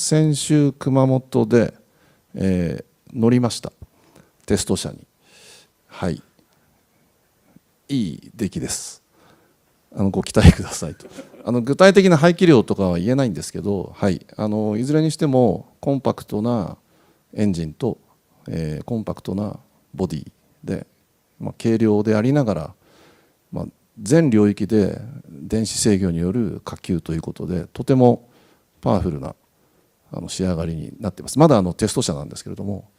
先週熊本で、乗りました、テスト車に。はい、いい出来です。ご期待くださいと。具体的な排気量とかは言えないんですけど、はい、いずれにしてもコンパクトなエンジンと、コンパクトなボディで、軽量でありながら、全領域で電子制御による下級ということで、とてもパワフルな仕上がりになっています。まだテスト車なんですけれども、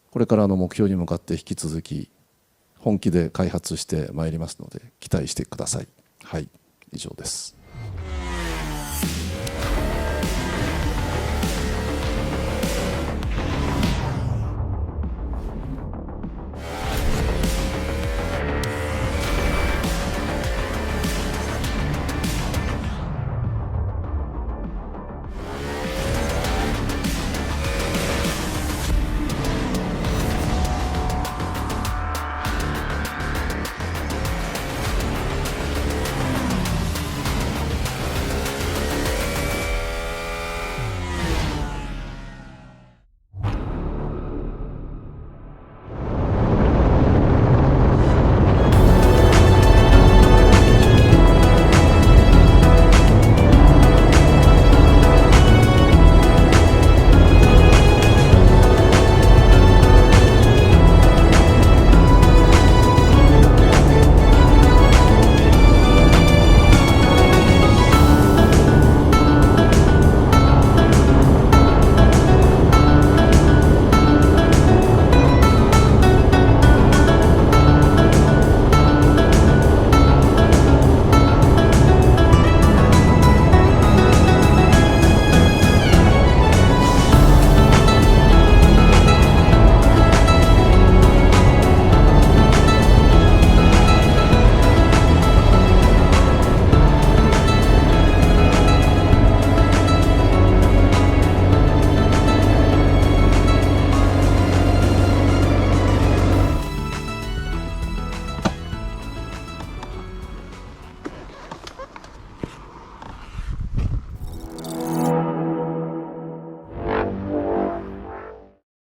これから目標に向かって引き続き本気で開発してまいりますので、期待してください。はい、以上です。